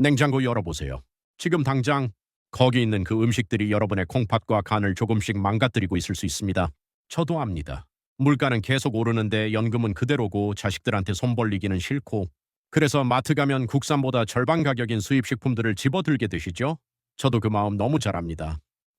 냉장고 열어보세요. 지금 당장 거기 있는 그 음식들이 여러분의 콩팥과 간을 조금씩 망가뜨리고 있을 수 있습니다. 저도 압니다. 물가는 계속 오르는데 연금은 그대로고 자식들한테 손 벌리기는 싫고 그래서 마트 가면 국산보다 절반 가격인 수입 식품들을 집어들게 되시죠? 저도 그 마음 너무 잘 압니다.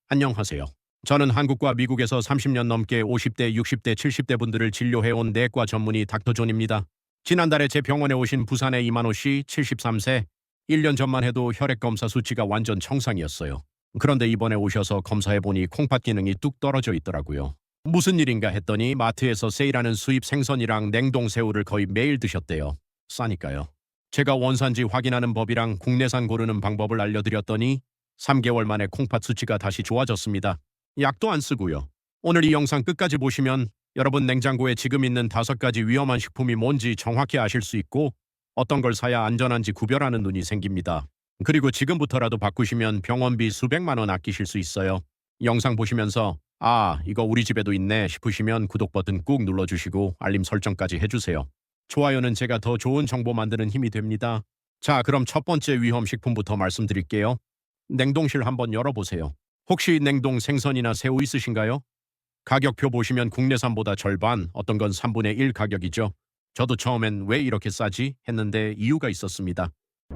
안녕하세요. 저는 한국과 미국에서 30년 넘게 50대, 60대, 70대 분들을 진료해온 내과 전문의 닥터존입니다. 지난달에 제 병원에 오신 부산의 이만호 씨 73세, 1년 전만 해도 혈액 검사 수치가 완전 정상이었어요. 그런데 이번에 오셔서 검사해보니 콩팥 기능이 뚝 떨어져 있더라고요. 무슨 일인가 했더니 마트에서 세일하는 수입 생선이랑 냉동 새우를 거의 매일 드셨대요. 싸니까요. 제가 원산지 확인하는 법이랑 국내산 고르는 방법을 알려드렸더니 3개월 만에 콩팥 수치가 다시 좋아졌습니다. 약도 안 쓰고요. 오늘 이 영상 끝까지 보시면 여러분 냉장고에 지금 있는 5가지 위험한 식품이 뭔지 정확히 아실 수 있고 어떤 걸 사야 안전한지 구별하는 눈이 생깁니다. 그리고 지금부터라도 바꾸시면 병원비 수백만 원 아끼실 수 있어요. 영상 보시면서 아, 이거 우리 집에도 있네 싶으시면 구독 버튼 꾹 눌러주시고 알림 설정까지 해주세요. 좋아요는 제가 더 좋은 정보 만드는 힘이 됩니다. 자, 그럼 첫 번째 위험 식품부터 말씀드릴게요. 냉동실 한번 열어보세요. 혹시 냉동 생선이나 새우 있으신가요? 가격표 보시면 국내산보다 절반, 어떤 건 3분의 1 가격이죠. 저도 처음엔 왜 이렇게 싸지 했는데 이유가 있었습니다.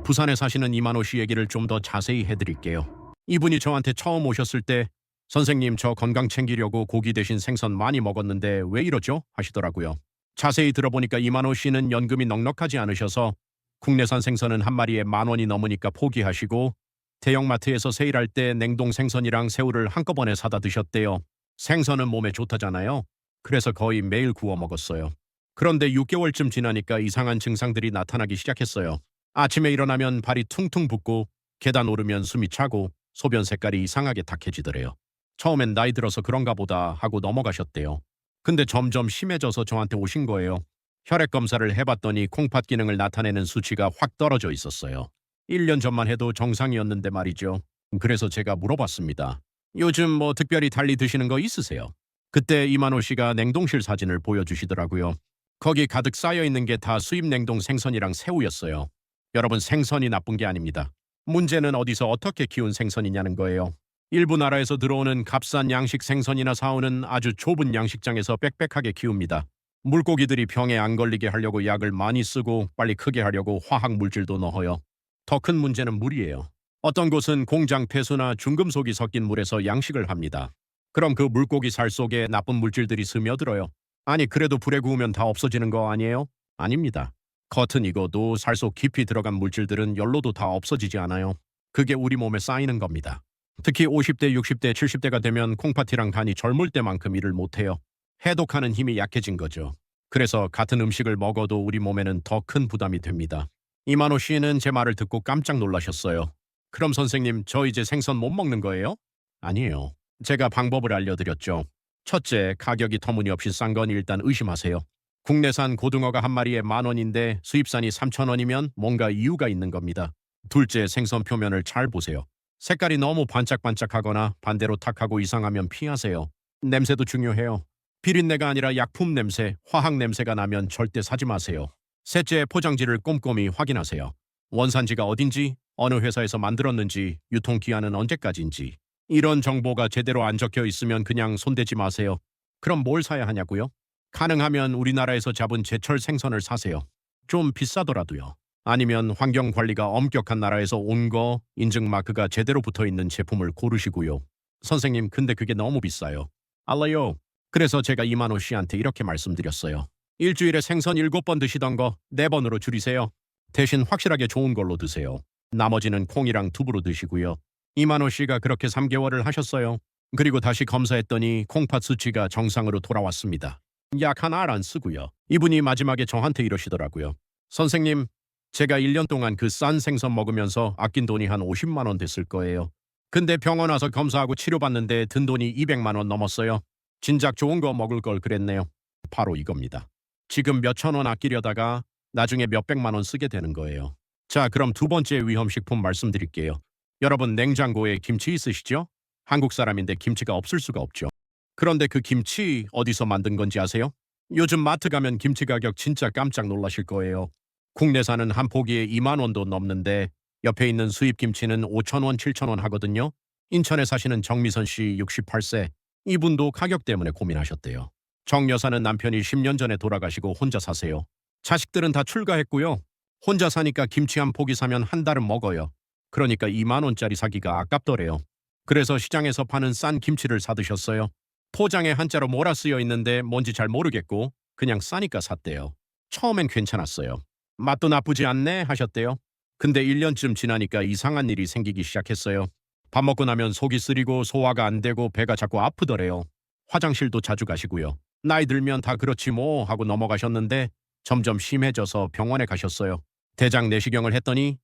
부산에 사시는 이만호 씨 얘기를 좀 더 자세히 해드릴게요. 이분이 저한테 처음 오셨을 때 선생님 저 건강 챙기려고 고기 대신 생선 많이 먹었는데 왜 이러죠? 하시더라고요. 자세히 들어보니까 이만호 씨는 연금이 넉넉하지 않으셔서 국내산 생선은 한 마리에 10,000원이 넘으니까 포기하시고 대형마트에서 세일할 때 냉동 생선이랑 새우를 한꺼번에 사다 드셨대요. 생선은 몸에 좋다잖아요. 그래서 거의 매일 구워 먹었어요. 그런데 6개월쯤 지나니까 이상한 증상들이 나타나기 시작했어요. 아침에 일어나면 발이 퉁퉁 붓고 계단 오르면 숨이 차고 소변 색깔이 이상하게 탁해지더래요. 처음엔 나이 들어서 그런가 보다 하고 넘어가셨대요. 근데 점점 심해져서 저한테 오신 거예요. 혈액 검사를 해봤더니 콩팥 기능을 나타내는 수치가 확 떨어져 있었어요. 1년 전만 해도 정상이었는데 말이죠. 그래서 제가 물어봤습니다. 요즘 뭐 특별히 달리 드시는 거 있으세요? 그때 이만호 씨가 냉동실 사진을 보여주시더라고요. 거기 가득 쌓여 있는 게 다 수입 냉동 생선이랑 새우였어요. 여러분 생선이 나쁜 게 아닙니다. 문제는 어디서 어떻게 키운 생선이냐는 거예요. 일부 나라에서 들어오는 값싼 양식 생선이나 사오는 아주 좁은 양식장에서 빽빽하게 키웁니다. 물고기들이 병에 안 걸리게 하려고 약을 많이 쓰고 빨리 크게 하려고 화학 물질도 넣어요. 더 큰 문제는 물이에요. 어떤 곳은 공장 폐수나 중금속이 섞인 물에서 양식을 합니다. 그럼 그 물고기 살 속에 나쁜 물질들이 스며들어요. 아니 그래도 불에 구우면 다 없어지는 거 아니에요? 아닙니다. 겉은 익어도 살 속 깊이 들어간 물질들은 열로도 다 없어지지 않아요. 그게 우리 몸에 쌓이는 겁니다. 특히 50대, 60대, 70대가 되면 콩팥이랑 간이 젊을 때만큼 일을 못해요. 해독하는 힘이 약해진 거죠. 그래서 같은 음식을 먹어도 우리 몸에는 더 큰 부담이 됩니다. 이만호 씨는 제 말을 듣고 깜짝 놀라셨어요. 그럼 선생님, 저 이제 생선 못 먹는 거예요? 아니에요. 제가 방법을 알려드렸죠. 첫째, 가격이 터무니없이 싼 건 일단 의심하세요. 국내산 고등어가 한 마리에 10,000원인데 수입산이 3,000원이면 뭔가 이유가 있는 겁니다. 둘째, 생선 표면을 잘 보세요. 색깔이 너무 반짝반짝하거나 반대로 탁하고 이상하면 피하세요. 냄새도 중요해요. 비린내가 아니라 약품 냄새, 화학 냄새가 나면 절대 사지 마세요. 셋째, 포장지를 꼼꼼히 확인하세요. 원산지가 어딘지, 어느 회사에서 만들었는지, 유통기한은 언제까지인지. 이런 정보가 제대로 안 적혀 있으면 그냥 손대지 마세요. 그럼 뭘 사야 하냐고요? 가능하면 우리나라에서 잡은 제철 생선을 사세요. 좀 비싸더라도요. 아니면 환경관리가 엄격한 나라에서 온 거, 인증 마크가 제대로 붙어 있는 제품을 고르시고요. 선생님, 근데 그게 너무 비싸요. 알아요. 그래서 제가 이만호 씨한테 이렇게 말씀드렸어요. 일주일에 생선 7번 드시던 거 4번으로 줄이세요. 대신 확실하게 좋은 걸로 드세요. 나머지는 콩이랑 두부로 드시고요. 이만호 씨가 그렇게 3개월을 하셨어요. 그리고 다시 검사했더니 콩팥 수치가 정상으로 돌아왔습니다. 약 하나 안 쓰고요. 이분이 마지막에 저한테 이러시더라고요. 선생님, 제가 1년 동안 그 싼 생선 먹으면서 아낀 돈이 한 50만 원 됐을 거예요. 근데 병원 와서 검사하고 치료받는데 든 돈이 200만 원 넘었어요. 진작 좋은 거 먹을 걸 그랬네요. 바로 이겁니다. 지금 몇천 원 아끼려다가 나중에 몇백만 원 쓰게 되는 거예요. 자, 그럼 두 번째 위험식품 말씀드릴게요. 여러분 냉장고에 김치 있으시죠? 한국 사람인데 김치가 없을 수가 없죠. 그런데 그 김치 어디서 만든 건지 아세요? 요즘 마트 가면 김치 가격 진짜 깜짝 놀라실 거예요. 국내산은 한 포기에 2만 원도 넘는데 옆에 있는 수입 김치는 5,000원, 7,000원 하거든요. 인천에 사시는 정미선 씨 68세. 이분도 가격 때문에 고민하셨대요. 정 여사는 남편이 10년 전에 돌아가시고 혼자 사세요. 자식들은 다 출가했고요. 혼자 사니까 김치 한 포기 사면 한 달은 먹어요. 그러니까 2만 원짜리 사기가 아깝더래요. 그래서 시장에서 파는 싼 김치를 사드셨어요. 포장에 한자로 뭐라 쓰여 있는데 뭔지 잘 모르겠고 그냥 싸니까 샀대요. 처음엔 괜찮았어요. 맛도 나쁘지 않네 하셨대요. 근데 1년쯤 지나니까 이상한 일이 생기기 시작했어요. 밥 먹고 나면 속이 쓰리고 소화가 안 되고 배가 자꾸 아프더래요. 화장실도 자주 가시고요. 나이 들면 다 그렇지 뭐 하고 넘어가셨는데 점점 심해져서 병원에 가셨어요. 대장 내시경을 했더니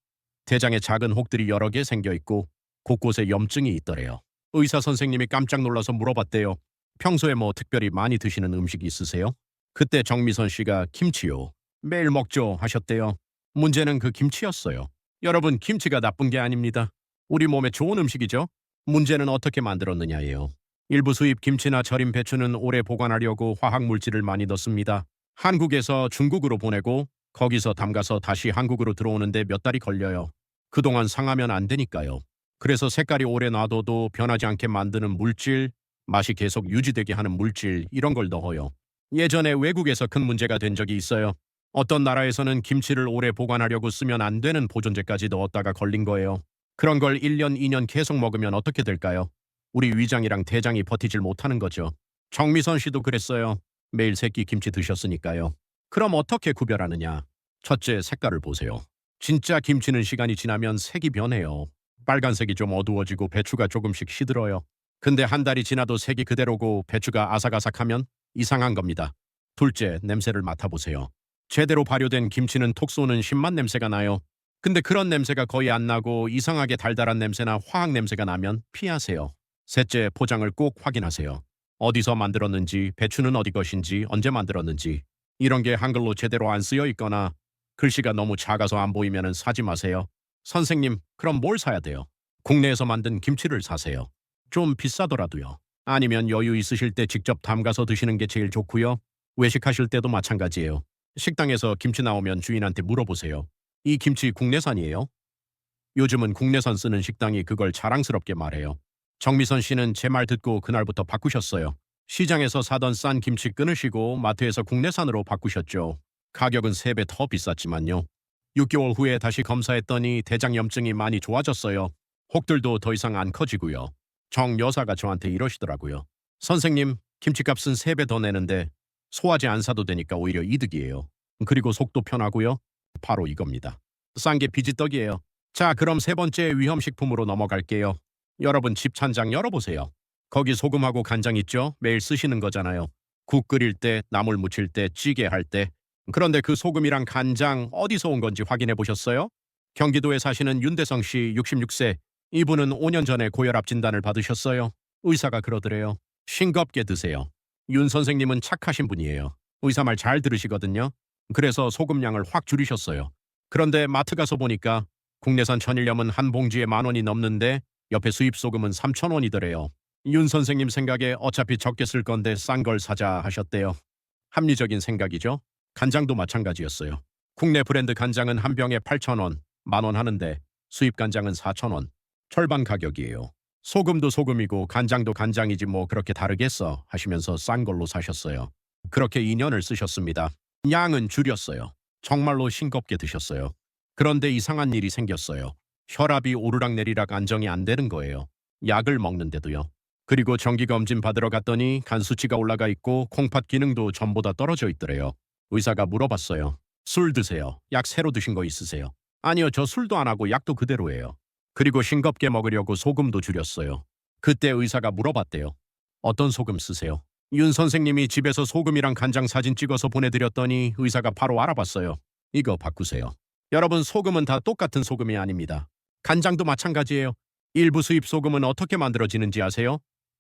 대장에 작은 혹들이 여러 개 생겨 있고 곳곳에 염증이 있더래요. 의사 선생님이 깜짝 놀라서 물어봤대요. 평소에 뭐 특별히 많이 드시는 음식이 있으세요? 그때 정미선 씨가 김치요. 매일 먹죠 하셨대요. 문제는 그 김치였어요. 여러분, 김치가 나쁜 게 아닙니다. 우리 몸에 좋은 음식이죠. 문제는 어떻게 만들었느냐예요. 일부 수입 김치나 절임 배추는 오래 보관하려고 화학 물질을 많이 넣습니다. 한국에서 중국으로 보내고 거기서 담가서 다시 한국으로 들어오는데 몇 달이 걸려요. 그동안 상하면 안 되니까요. 그래서 색깔이 오래 놔둬도 변하지 않게 만드는 물질, 맛이 계속 유지되게 하는 물질 이런 걸 넣어요. 예전에 외국에서 큰 문제가 된 적이 있어요. 어떤 나라에서는 김치를 오래 보관하려고 쓰면 안 되는 보존제까지 넣었다가 걸린 거예요. 그런 걸 1년, 2년 계속 먹으면 어떻게 될까요? 우리 위장이랑 대장이 버티질 못하는 거죠. 정미선 씨도 그랬어요. 매일 새끼 김치 드셨으니까요. 그럼 어떻게 구별하느냐? 첫째, 색깔을 보세요. 진짜 김치는 시간이 지나면 색이 변해요. 빨간색이 좀 어두워지고 배추가 조금씩 시들어요. 근데 한 달이 지나도 색이 그대로고 배추가 아삭아삭하면 이상한 겁니다. 둘째, 냄새를 맡아보세요. 제대로 발효된 김치는 톡 쏘는 신맛 냄새가 나요. 근데 그런 냄새가 거의 안 나고 이상하게 달달한 냄새나 화학 냄새가 나면 피하세요. 셋째, 포장을 꼭 확인하세요. 어디서 만들었는지, 배추는 어디 것인지, 언제 만들었는지 이런 게 한글로 제대로 안 쓰여 있거나 글씨가 너무 작아서 안 보이면 사지 마세요. 선생님, 그럼 뭘 사야 돼요? 국내에서 만든 김치를 사세요. 좀 비싸더라도요. 아니면 여유 있으실 때 직접 담가서 드시는 게 제일 좋고요. 외식하실 때도 마찬가지예요. 식당에서 김치 나오면 주인한테 물어보세요. 이 김치 국내산이에요? 요즘은 국내산 쓰는 식당이 그걸 자랑스럽게 말해요. 정미선 씨는 제 말 듣고 그날부터 바꾸셨어요. 시장에서 사던 싼 김치 끊으시고 마트에서 국내산으로 바꾸셨죠. 가격은 3배 더 비쌌지만요. 6개월 후에 다시 검사했더니 대장염증이 많이 좋아졌어요. 혹들도 더 이상 안 커지고요. 정 여사가 저한테 이러시더라고요. 선생님, 김치값은 3배 더 내는데 소화제 안 사도 되니까 오히려 이득이에요. 그리고 속도 편하고요. 바로 이겁니다. 싼 게 비지떡이에요. 자, 그럼 세 번째 위험식품으로 넘어갈게요. 여러분, 집 찬장 열어보세요. 거기 소금하고 간장 있죠? 매일 쓰시는 거잖아요. 국 끓일 때, 나물 무칠 때, 찌개 할 때. 그런데 그 소금이랑 간장 어디서 온 건지 확인해 보셨어요? 경기도에 사시는 윤대성 씨 66세. 이분은 5년 전에 고혈압 진단을 받으셨어요. 의사가 그러더래요. 싱겁게 드세요. 윤 선생님은 착하신 분이에요. 의사 말 잘 들으시거든요. 그래서 소금량을 확 줄이셨어요. 그런데 마트 가서 보니까 국내산 천일염은 한 봉지에 10,000원이 넘는데 옆에 수입 소금은 3,000원이더래요. 윤 선생님 생각에 어차피 적게 쓸 건데 싼 걸 사자 하셨대요. 합리적인 생각이죠. 간장도 마찬가지였어요. 국내 브랜드 간장은 한 병에 8,000원, 10,000원 하는데 수입 간장은 4,000원. 절반 가격이에요. 소금도 소금이고 간장도 간장이지 뭐 그렇게 다르겠어 하시면서 싼 걸로 사셨어요. 그렇게 2년을 쓰셨습니다. 양은 줄였어요. 정말로 싱겁게 드셨어요. 그런데 이상한 일이 생겼어요. 혈압이 오르락내리락 안정이 안 되는 거예요. 약을 먹는데도요. 그리고 정기검진 받으러 갔더니 간 수치가 올라가 있고 콩팥 기능도 전보다 떨어져 있더래요. 의사가 물어봤어요. 술 드세요. 약 새로 드신 거 있으세요? 아니요, 저 술도 안 하고 약도 그대로예요. 그리고 싱겁게 먹으려고 소금도 줄였어요. 그때 의사가 물어봤대요. 어떤 소금 쓰세요? 윤 선생님이 집에서 소금이랑 간장 사진 찍어서 보내드렸더니 의사가 바로 알아봤어요. 이거 바꾸세요. 여러분, 소금은 다 똑같은 소금이 아닙니다. 간장도 마찬가지예요. 일부 수입 소금은 어떻게 만들어지는지 아세요?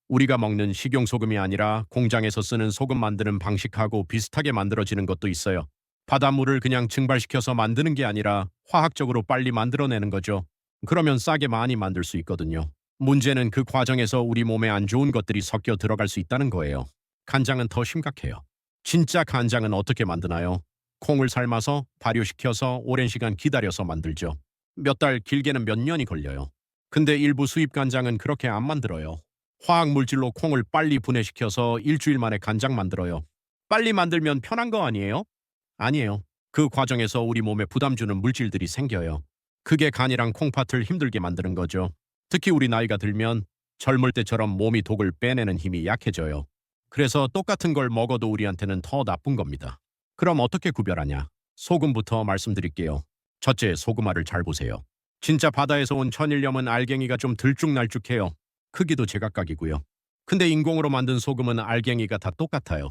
우리가 먹는 식용소금이 아니라 공장에서 쓰는 소금 만드는 방식하고 비슷하게 만들어지는 것도 있어요. 바닷물을 그냥 증발시켜서 만드는 게 아니라 화학적으로 빨리 만들어내는 거죠. 그러면 싸게 많이 만들 수 있거든요. 문제는 그 과정에서 우리 몸에 안 좋은 것들이 섞여 들어갈 수 있다는 거예요. 간장은 더 심각해요. 진짜 간장은 어떻게 만드나요? 콩을 삶아서 발효시켜서 오랜 시간 기다려서 만들죠. 몇 달, 길게는 몇 년이 걸려요. 근데 일부 수입 간장은 그렇게 안 만들어요. 화학 물질로 콩을 빨리 분해시켜서 일주일 만에 간장 만들어요. 빨리 만들면 편한 거 아니에요? 아니에요. 그 과정에서 우리 몸에 부담 주는 물질들이 생겨요. 그게 간이랑 콩팥을 힘들게 만드는 거죠. 특히 우리 나이가 들면 젊을 때처럼 몸이 독을 빼내는 힘이 약해져요. 그래서 똑같은 걸 먹어도 우리한테는 더 나쁜 겁니다. 그럼 어떻게 구별하냐? 소금부터 말씀드릴게요. 첫째, 소금알을 잘 보세요. 진짜 바다에서 온 천일염은 알갱이가 좀 들쭉날쭉해요. 크기도 제각각이고요. 근데 인공으로 만든 소금은 알갱이가 다 똑같아요.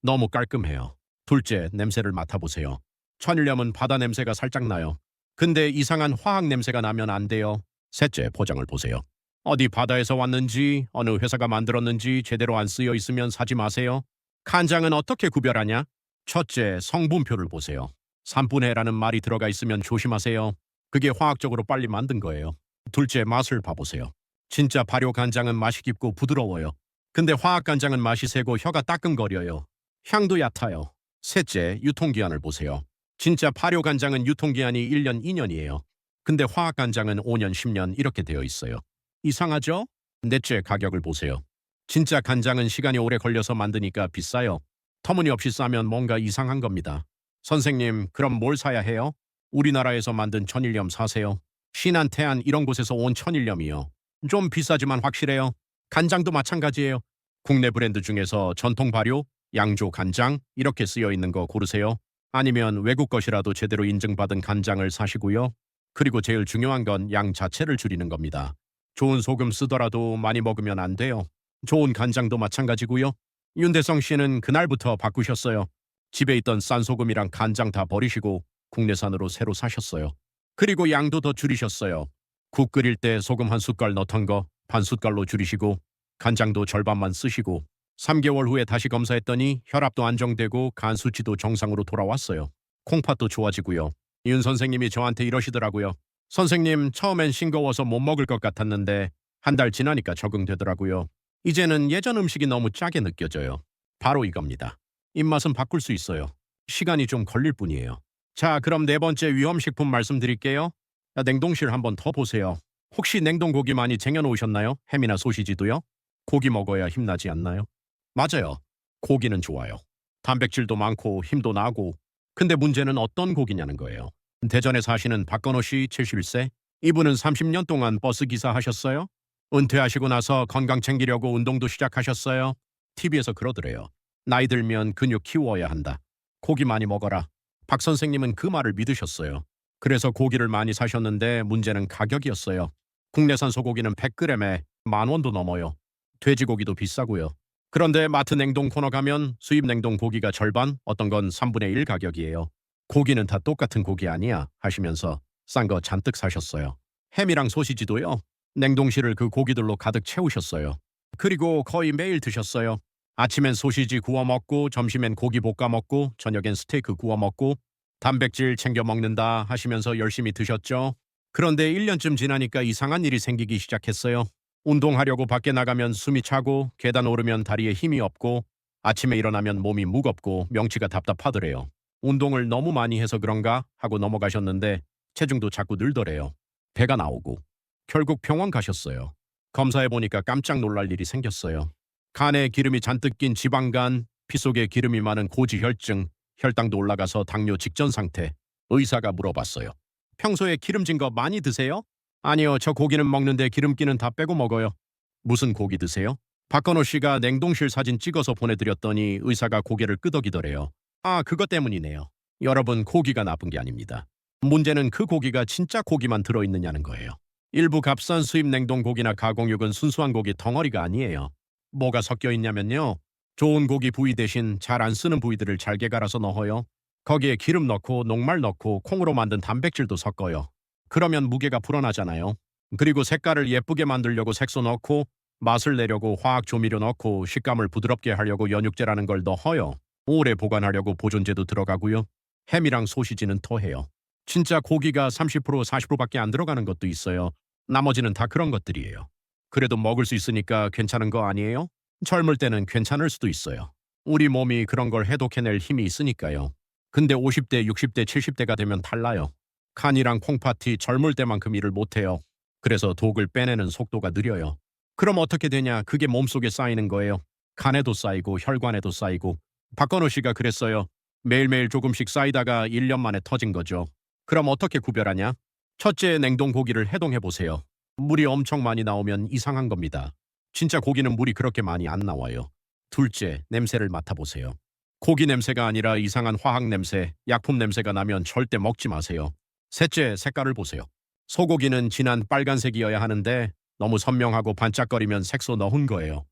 너무 깔끔해요. 둘째, 냄새를 맡아보세요. 천일염은 바다 냄새가 살짝 나요. 근데 이상한 화학 냄새가 나면 안 돼요. 셋째, 포장을 보세요. 어디 바다에서 왔는지, 어느 회사가 만들었는지 제대로 안 쓰여 있으면 사지 마세요. 간장은 어떻게 구별하냐? 첫째, 성분표를 보세요. 산분해라는 말이 들어가 있으면 조심하세요. 그게 화학적으로 빨리 만든 거예요. 둘째, 맛을 봐보세요. 진짜 발효 간장은 맛이 깊고 부드러워요. 근데 화학 간장은 맛이 세고 혀가 따끔거려요. 향도 얕아요. 셋째, 유통기한을 보세요. 진짜 발효 간장은 유통기한이 1년, 2년이에요. 근데 화학 간장은 5년, 10년 이렇게 되어 있어요. 이상하죠? 넷째, 가격을 보세요. 진짜 간장은 시간이 오래 걸려서 만드니까 비싸요. 터무니없이 싸면 뭔가 이상한 겁니다. 선생님, 그럼 뭘 사야 해요? 우리나라에서 만든 천일염 사세요. 신안, 태안 이런 곳에서 온 천일염이요. 좀 비싸지만 확실해요. 간장도 마찬가지예요. 국내 브랜드 중에서 전통 발효, 양조 간장 이렇게 쓰여 있는 거 고르세요. 아니면 외국 것이라도 제대로 인증받은 간장을 사시고요. 그리고 제일 중요한 건 양 자체를 줄이는 겁니다. 좋은 소금 쓰더라도 많이 먹으면 안 돼요. 좋은 간장도 마찬가지고요. 윤대성 씨는 그날부터 바꾸셨어요. 집에 있던 싼 소금이랑 간장 다 버리시고 국내산으로 새로 사셨어요. 그리고 양도 더 줄이셨어요. 국 끓일 때 소금 한 숟갈 넣던 거 반 숟갈로 줄이시고 간장도 절반만 쓰시고 3개월 후에 다시 검사했더니 혈압도 안정되고 간 수치도 정상으로 돌아왔어요. 콩팥도 좋아지고요. 윤 선생님이 저한테 이러시더라고요. 선생님, 처음엔 싱거워서 못 먹을 것 같았는데 한 달 지나니까 적응되더라고요. 이제는 예전 음식이 너무 짜게 느껴져요. 바로 이겁니다. 입맛은 바꿀 수 있어요. 시간이 좀 걸릴 뿐이에요. 자, 그럼 네 번째 위험식품 말씀드릴게요. 냉동실 한번 더 보세요. 혹시 냉동고기 많이 쟁여놓으셨나요? 햄이나 소시지도요? 고기 먹어야 힘나지 않나요? 맞아요. 고기는 좋아요. 단백질도 많고 힘도 나고. 근데 문제는 어떤 고기냐는 거예요. 대전에 사시는 박건호 씨 71세? 이분은 30년 동안 버스 기사 하셨어요? 은퇴하시고 나서 건강 챙기려고 운동도 시작하셨어요? TV에서 그러더래요. 나이 들면 근육 키워야 한다. 고기 많이 먹어라. 박 선생님은 그 말을 믿으셨어요. 그래서 고기를 많이 사셨는데 문제는 가격이었어요. 국내산 소고기는 100g에 10,000원도 넘어요. 돼지고기도 비싸고요. 그런데 마트 냉동 코너 가면 수입 냉동 고기가 절반, 어떤 건 3분의 1 가격이에요. 고기는 다 똑같은 고기 아니야 하시면서 싼 거 잔뜩 사셨어요. 햄이랑 소시지도요. 냉동실을 그 고기들로 가득 채우셨어요. 그리고 거의 매일 드셨어요. 아침엔 소시지 구워 먹고 점심엔 고기 볶아 먹고 저녁엔 스테이크 구워 먹고 단백질 챙겨 먹는다 하시면서 열심히 드셨죠. 그런데 1년쯤 지나니까 이상한 일이 생기기 시작했어요. 운동하려고 밖에 나가면 숨이 차고 계단 오르면 다리에 힘이 없고 아침에 일어나면 몸이 무겁고 명치가 답답하더래요. 운동을 너무 많이 해서 그런가 하고 넘어가셨는데 체중도 자꾸 늘더래요. 배가 나오고. 결국 병원 가셨어요. 검사해보니까 깜짝 놀랄 일이 생겼어요. 간에 기름이 잔뜩 낀 지방간, 피 속에 기름이 많은 고지혈증, 혈당도 올라가서 당뇨 직전 상태. 의사가 물어봤어요. 평소에 기름진 거 많이 드세요? 아니요, 저 고기는 먹는데 기름기는 다 빼고 먹어요. 무슨 고기 드세요? 박건호 씨가 냉동실 사진 찍어서 보내드렸더니 의사가 고개를 끄덕이더래요. 아, 그것 때문이네요. 여러분, 고기가 나쁜 게 아닙니다. 문제는 그 고기가 진짜 고기만 들어있느냐는 거예요. 일부 값싼 수입 냉동 고기나 가공육은 순수한 고기 덩어리가 아니에요. 뭐가 섞여 있냐면요. 좋은 고기 부위 대신 잘 안 쓰는 부위들을 잘게 갈아서 넣어요. 거기에 기름 넣고 녹말 넣고 콩으로 만든 단백질도 섞어요. 그러면 무게가 불어나잖아요. 그리고 색깔을 예쁘게 만들려고 색소 넣고 맛을 내려고 화학 조미료 넣고 식감을 부드럽게 하려고 연육제라는 걸 넣어요. 오래 보관하려고 보존제도 들어가고요. 햄이랑 소시지는 더해요. 진짜 고기가 30% 40%밖에 안 들어가는 것도 있어요. 나머지는 다 그런 것들이에요. 그래도 먹을 수 있으니까 괜찮은 거 아니에요? 젊을 때는 괜찮을 수도 있어요. 우리 몸이 그런 걸 해독해낼 힘이 있으니까요. 근데 50대, 60대, 70대가 되면 달라요. 칸이랑 콩팥이 젊을 때만큼 일을 못해요. 그래서 독을 빼내는 속도가 느려요. 그럼 어떻게 되냐? 그게 몸속에 쌓이는 거예요. 간에도 쌓이고 혈관에도 쌓이고. 박건호 씨가 그랬어요. 매일매일 조금씩 쌓이다가 1년 만에 터진 거죠. 그럼 어떻게 구별하냐? 첫째, 냉동 고기를 해동해 보세요. 물이 엄청 많이 나오면 이상한 겁니다. 진짜 고기는 물이 그렇게 많이 안 나와요. 둘째, 냄새를 맡아보세요. 고기 냄새가 아니라 이상한 화학 냄새, 약품 냄새가 나면 절대 먹지 마세요. 셋째, 색깔을 보세요. 소고기는 진한 빨간색이어야 하는데 너무 선명하고 반짝거리면 색소 넣은 거예요.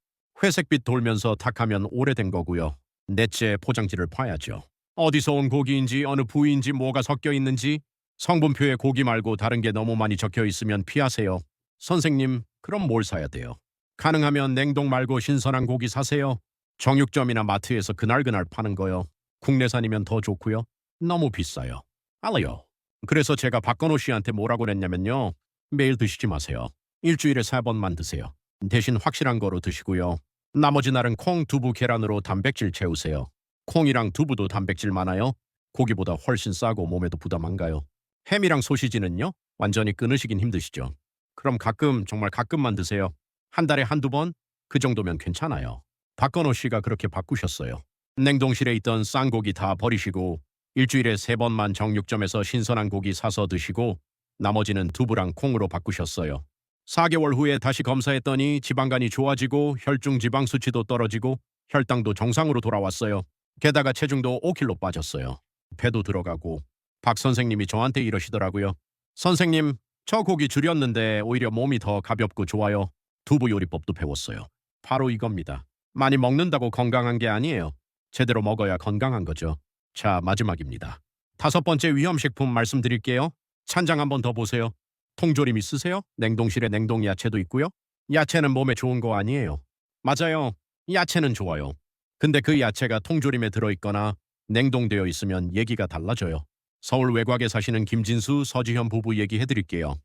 회색빛 돌면서 탁하면 오래된 거고요. 넷째, 포장지를 봐야죠. 어디서 온 고기인지 어느 부위인지 뭐가 섞여 있는지 성분표에 고기 말고 다른 게 너무 많이 적혀 있으면 피하세요. 선생님, 그럼 뭘 사야 돼요? 가능하면 냉동 말고 신선한 고기 사세요. 정육점이나 마트에서 그날그날 파는 거요. 국내산이면 더 좋고요. 너무 비싸요. 알아요. 그래서 제가 박건호 씨한테 뭐라고 그랬냐면요. 매일 드시지 마세요. 일주일에 3번만 드세요. 대신 확실한 거로 드시고요. 나머지 날은 콩, 두부, 계란으로 단백질 채우세요. 콩이랑 두부도 단백질 많아요. 고기보다 훨씬 싸고 몸에도 부담 안 가요. 햄이랑 소시지는요? 완전히 끊으시긴 힘드시죠. 그럼 가끔, 정말 가끔만 드세요. 한 달에 한두 번? 그 정도면 괜찮아요. 박건호 씨가 그렇게 바꾸셨어요. 냉동실에 있던 싼 고기 다 버리시고 일주일에 3번만 정육점에서 신선한 고기 사서 드시고 나머지는 두부랑 콩으로 바꾸셨어요. 4개월 후에 다시 검사했더니 지방간이 좋아지고 혈중 지방 수치도 떨어지고 혈당도 정상으로 돌아왔어요. 게다가 체중도 5kg 빠졌어요. 배도 들어가고. 박 선생님이 저한테 이러시더라고요. 선생님, 저 고기 줄였는데 오히려 몸이 더 가볍고 좋아요. 두부 요리법도 배웠어요. 바로 이겁니다. 많이 먹는다고 건강한 게 아니에요. 제대로 먹어야 건강한 거죠. 자, 마지막입니다. 5번째 위험식품 말씀드릴게요. 찬장 한번 더 보세요. 통조림 있으세요? 냉동실에 냉동 야채도 있고요. 야채는 몸에 좋은 거 아니에요. 맞아요. 야채는 좋아요. 근데 그 야채가 통조림에 들어있거나 냉동되어 있으면 얘기가 달라져요. 서울 외곽에 사시는 김진수, 서지현 부부 얘기해드릴게요.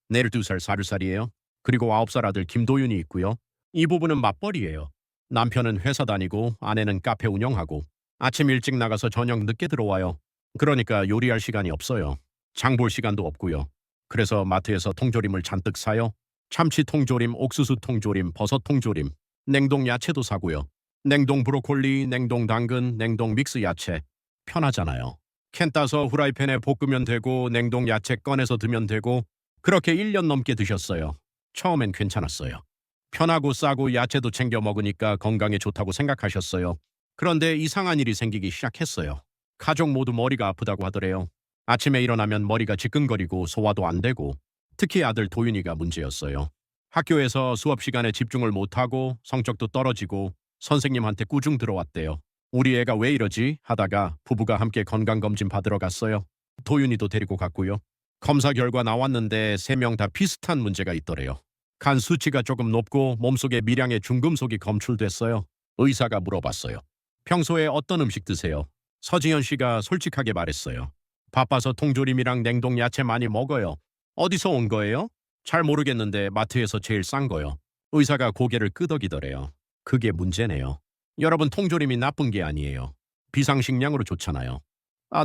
내일 2살, 4살이에요. 그리고 9살 아들 김도윤이 있고요. 이 부부는 맞벌이에요. 남편은 회사 다니고 아내는 카페 운영하고 아침 일찍 나가서 저녁 늦게 들어와요. 그러니까 요리할 시간이 없어요. 장볼 시간도 없고요. 그래서 마트에서 통조림을 잔뜩 사요. 참치 통조림, 옥수수 통조림, 버섯 통조림, 냉동 야채도 사고요. 냉동 브로콜리, 냉동 당근, 냉동 믹스 야채. 편하잖아요. 캔 따서 후라이팬에 볶으면 되고 냉동 야채 꺼내서 드면 되고 그렇게 1년 넘게 드셨어요. 처음엔 괜찮았어요. 편하고 싸고 야채도 챙겨 먹으니까 건강에 좋다고 생각하셨어요. 그런데 이상한 일이 생기기 시작했어요. 가족 모두 머리가 아프다고 하더래요. 아침에 일어나면 머리가 지끈거리고 소화도 안 되고 특히 아들 도윤이가 문제였어요. 학교에서 수업 시간에 집중을 못하고 성적도 떨어지고 선생님한테 꾸중 들어왔대요. 우리 애가 왜 이러지? 하다가 부부가 함께 건강검진 받으러 갔어요. 도윤이도 데리고 갔고요. 검사 결과 나왔는데 3명 다 비슷한 문제가 있더래요. 간 수치가 조금 높고 몸속에 미량의 중금속이 검출됐어요. 의사가 물어봤어요. 평소에 어떤 음식 드세요? 서지현 씨가 솔직하게 말했어요. 바빠서 통조림이랑 냉동 야채 많이 먹어요. 어디서 온 거예요? 잘 모르겠는데 마트에서 제일 싼 거요. 의사가 고개를 끄덕이더래요. 그게 문제네요. 여러분 통조림이 나쁜 게 아니에요. 비상식량으로 좋잖아요.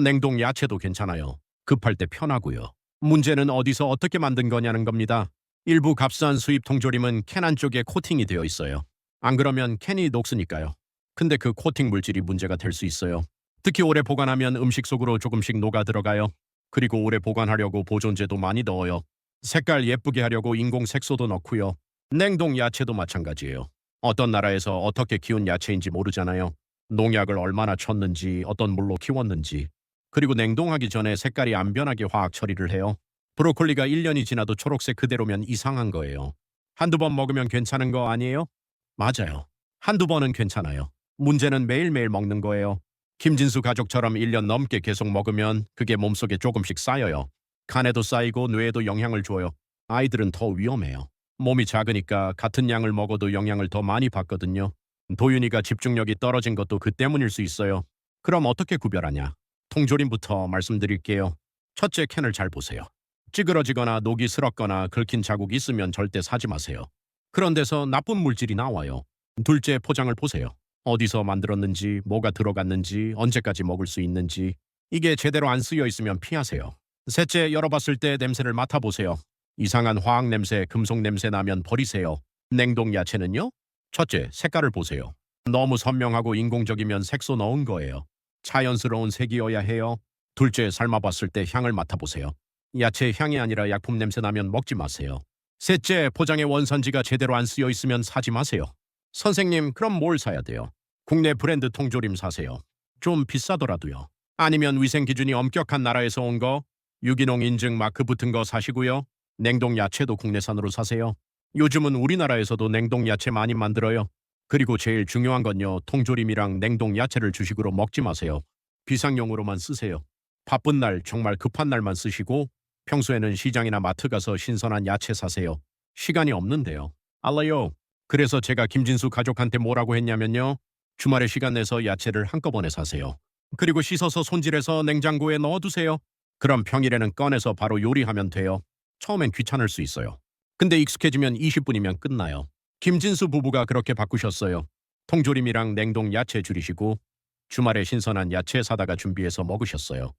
냉동 야채도 괜찮아요. 급할 때 편하고요. 문제는 어디서 어떻게 만든 거냐는 겁니다. 일부 값싼 수입 통조림은 캔 안쪽에 코팅이 되어 있어요. 안 그러면 캔이 녹으니까요. 근데 그 코팅 물질이 문제가 될 수 있어요. 특히 오래 보관하면 음식 속으로 조금씩 녹아 들어가요. 그리고 오래 보관하려고 보존제도 많이 넣어요. 색깔 예쁘게 하려고 인공 색소도 넣고요. 냉동 야채도 마찬가지예요. 어떤 나라에서 어떻게 키운 야채인지 모르잖아요. 농약을 얼마나 쳤는지, 어떤 물로 키웠는지. 그리고 냉동하기 전에 색깔이 안 변하게 화학 처리를 해요. 브로콜리가 1년이 지나도 초록색 그대로면 이상한 거예요. 한두 번 먹으면 괜찮은 거 아니에요? 맞아요. 한두 번은 괜찮아요. 문제는 매일매일 먹는 거예요. 김진수 가족처럼 1년 넘게 계속 먹으면 그게 몸속에 조금씩 쌓여요. 간에도 쌓이고 뇌에도 영향을 줘요. 아이들은 더 위험해요. 몸이 작으니까 같은 양을 먹어도 영향을 더 많이 받거든요. 도윤이가 집중력이 떨어진 것도 그 때문일 수 있어요. 그럼 어떻게 구별하냐? 통조림부터 말씀드릴게요. 첫째, 캔을 잘 보세요. 찌그러지거나 녹이 슬었거나 긁힌 자국이 있으면 절대 사지 마세요. 그런 데서 나쁜 물질이 나와요. 둘째, 포장을 보세요. 어디서 만들었는지, 뭐가 들어갔는지, 언제까지 먹을 수 있는지. 이게 제대로 안 쓰여 있으면 피하세요. 셋째, 열어봤을 때 냄새를 맡아보세요. 이상한 화학 냄새, 금속 냄새 나면 버리세요. 냉동 야채는요? 첫째, 색깔을 보세요. 너무 선명하고 인공적이면 색소 넣은 거예요. 자연스러운 색이어야 해요. 둘째, 삶아봤을 때 향을 맡아보세요. 야채 향이 아니라 약품 냄새 나면 먹지 마세요. 셋째, 포장에 원산지가 제대로 안 쓰여 있으면 사지 마세요. 선생님, 그럼 뭘 사야 돼요? 국내 브랜드 통조림 사세요. 좀 비싸더라도요. 아니면 위생 기준이 엄격한 나라에서 온 거, 유기농 인증 마크 붙은 거 사시고요. 냉동 야채도 국내산으로 사세요. 요즘은 우리나라에서도 냉동 야채 많이 만들어요. 그리고 제일 중요한 건요, 통조림이랑 냉동 야채를 주식으로 먹지 마세요. 비상용으로만 쓰세요. 바쁜 날, 정말 급한 날만 쓰시고 평소에는 시장이나 마트 가서 신선한 야채 사세요. 시간이 없는데요. 알아요. 그래서 제가 김진수 가족한테 뭐라고 했냐면요. 주말에 시간 내서 야채를 한꺼번에 사세요. 그리고 씻어서 손질해서 냉장고에 넣어두세요. 그럼 평일에는 꺼내서 바로 요리하면 돼요. 처음엔 귀찮을 수 있어요. 근데 익숙해지면 20분이면 끝나요. 김진수 부부가 그렇게 바꾸셨어요. 통조림이랑 냉동 야채 줄이시고 주말에 신선한 야채 사다가 준비해서 먹으셨어요.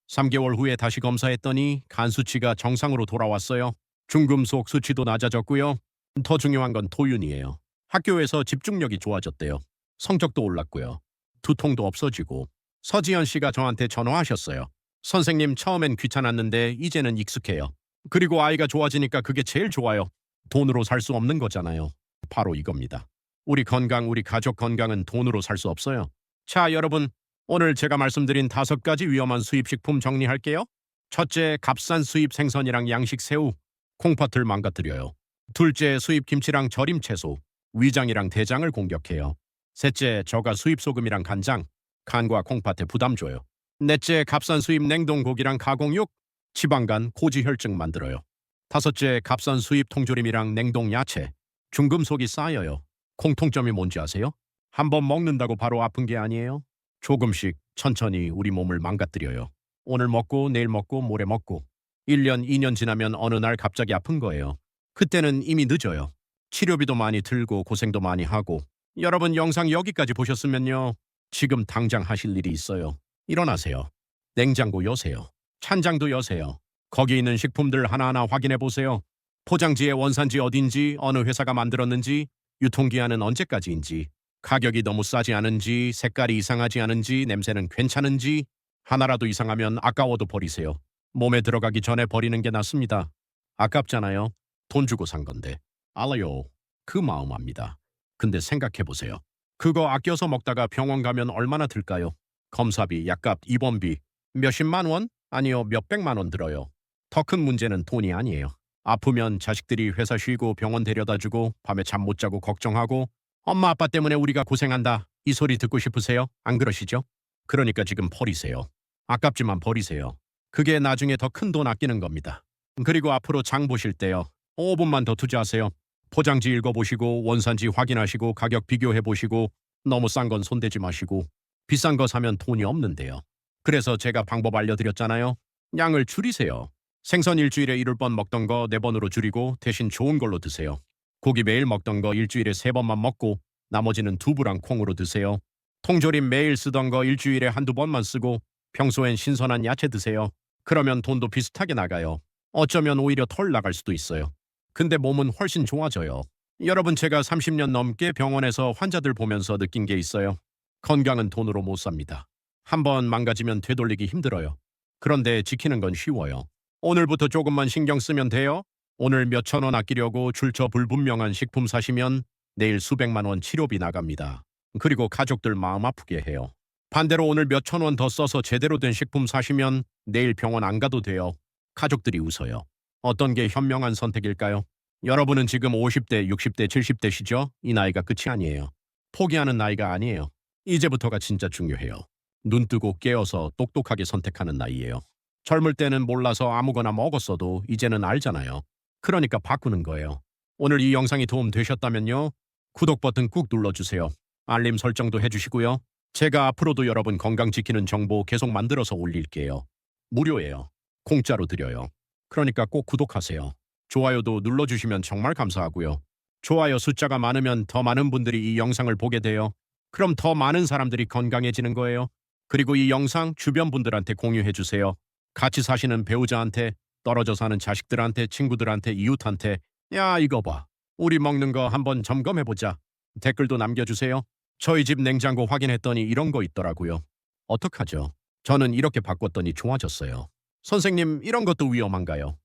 3개월 후에 다시 검사했더니 간 수치가 정상으로 돌아왔어요. 중금속 수치도 낮아졌고요. 더 중요한 건 토윤이에요. 학교에서 집중력이 좋아졌대요. 성적도 올랐고요. 두통도 없어지고. 서지연 씨가 저한테 전화하셨어요. 선생님, 처음엔 귀찮았는데 이제는 익숙해요. 그리고 아이가 좋아지니까 그게 제일 좋아요. 돈으로 살 수 없는 거잖아요. 바로 이겁니다. 우리 건강, 우리 가족 건강은 돈으로 살 수 없어요. 자, 여러분, 오늘 제가 말씀드린 5가지 위험한 수입식품 정리할게요. 첫째, 값싼 수입 생선이랑 양식 새우, 콩팥을 망가뜨려요. 둘째, 수입 김치랑 절임 채소, 위장이랑 대장을 공격해요. 셋째, 저가 수입 소금이랑 간장, 간과 콩팥에 부담 줘요. 넷째, 값싼 수입 냉동 고기랑 가공육, 지방간, 고지혈증 만들어요. 다섯째, 값싼 수입 통조림이랑 냉동 야채, 중금속이 쌓여요. 공통점이 뭔지 아세요? 한번 먹는다고 바로 아픈 게 아니에요. 조금씩 천천히 우리 몸을 망가뜨려요. 오늘 먹고 내일 먹고 모레 먹고 1년, 2년 지나면 어느 날 갑자기 아픈 거예요. 그때는 이미 늦어요. 치료비도 많이 들고 고생도 많이 하고. 여러분, 영상 여기까지 보셨으면요. 지금 당장 하실 일이 있어요. 일어나세요. 냉장고 여세요. 찬장도 여세요. 거기 있는 식품들 하나하나 확인해 보세요. 포장지의 원산지 어딘지, 어느 회사가 만들었는지, 유통기한은 언제까지인지, 가격이 너무 싸지 않은지, 색깔이 이상하지 않은지, 냄새는 괜찮은지, 하나라도 이상하면 아까워도 버리세요. 몸에 들어가기 전에 버리는 게 낫습니다. 아깝잖아요. 돈 주고 산 건데. 알아요. 그 마음 압니다. 근데 생각해 보세요. 그거 아껴서 먹다가 병원 가면 얼마나 들까요? 검사비, 약값, 입원비, 몇십만 원? 아니요, 몇백만 원 들어요. 더 큰 문제는 돈이 아니에요. 아프면 자식들이 회사 쉬고 병원 데려다 주고 밤에 잠 못 자고 걱정하고 엄마 아빠 때문에 우리가 고생한다. 이 소리 듣고 싶으세요? 안 그러시죠? 그러니까 지금 버리세요. 아깝지만 버리세요. 그게 나중에 더 큰 돈 아끼는 겁니다. 그리고 앞으로 장 보실 때요. 5분만 더 투자하세요. 포장지 읽어보시고 원산지 확인하시고 가격 비교해보시고 너무 싼 건 손대지 마시고 비싼 거 사면 돈이 없는데요. 그래서 제가 방법 알려드렸잖아요. 양을 줄이세요. 생선 일주일에 1번 먹던 거 4번으로 줄이고 대신 좋은 걸로 드세요. 고기 매일 먹던 거 일주일에 3번만 먹고 나머지는 두부랑 콩으로 드세요. 통조림 매일 쓰던 거 일주일에 한두 번만 쓰고 평소엔 신선한 야채 드세요. 그러면 돈도 비슷하게 나가요. 어쩌면 오히려 덜 나갈 수도 있어요. 근데 몸은 훨씬 좋아져요. 여러분, 제가 30년 넘게 병원에서 환자들 보면서 느낀 게 있어요. 건강은 돈으로 못 삽니다. 한번 망가지면 되돌리기 힘들어요. 그런데 지키는 건 쉬워요. 오늘부터 조금만 신경 쓰면 돼요. 오늘 몇천 원 아끼려고 출처 불분명한 식품 사시면 내일 수백만 원 치료비 나갑니다. 그리고 가족들 마음 아프게 해요. 반대로 오늘 몇천 원 더 써서 제대로 된 식품 사시면 내일 병원 안 가도 돼요. 가족들이 웃어요. 어떤 게 현명한 선택일까요? 여러분은 지금 50대, 60대, 70대시죠? 이 나이가 끝이 아니에요. 포기하는 나이가 아니에요. 이제부터가 진짜 중요해요. 눈 뜨고 깨어서 똑똑하게 선택하는 나이예요. 젊을 때는 몰라서 아무거나 먹었어도 이제는 알잖아요. 그러니까 바꾸는 거예요. 오늘 이 영상이 도움 되셨다면요. 구독 버튼 꾹 눌러주세요. 알림 설정도 해주시고요. 제가 앞으로도 여러분 건강 지키는 정보 계속 만들어서 올릴게요. 무료예요. 공짜로 드려요. 그러니까 꼭 구독하세요. 좋아요도 눌러주시면 정말 감사하고요. 좋아요 숫자가 많으면 더 많은 분들이 이 영상을 보게 돼요. 그럼 더 많은 사람들이 건강해지는 거예요. 그리고 이 영상 주변 분들한테 공유해주세요. 같이 사시는 배우자한테, 떨어져 사는 자식들한테, 친구들한테, 이웃한테 야 이거 봐. 우리 먹는 거 한번 점검해보자. 댓글도 남겨주세요. 저희 집 냉장고 확인했더니 이런 거 있더라고요. 어떡하죠? 저는 이렇게 바꿨더니 좋아졌어요. 선생님, 이런 것도 위험한가요?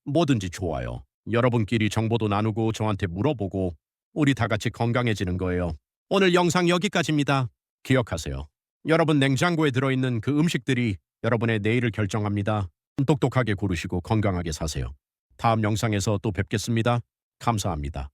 뭐든지 좋아요. 여러분끼리 정보도 나누고 저한테 물어보고 우리 다 같이 건강해지는 거예요. 오늘 영상 여기까지입니다. 기억하세요. 여러분 냉장고에 들어있는 그 음식들이 여러분의 내일을 결정합니다. 똑똑하게 고르시고 건강하게 사세요. 다음 영상에서 또 뵙겠습니다. 감사합니다.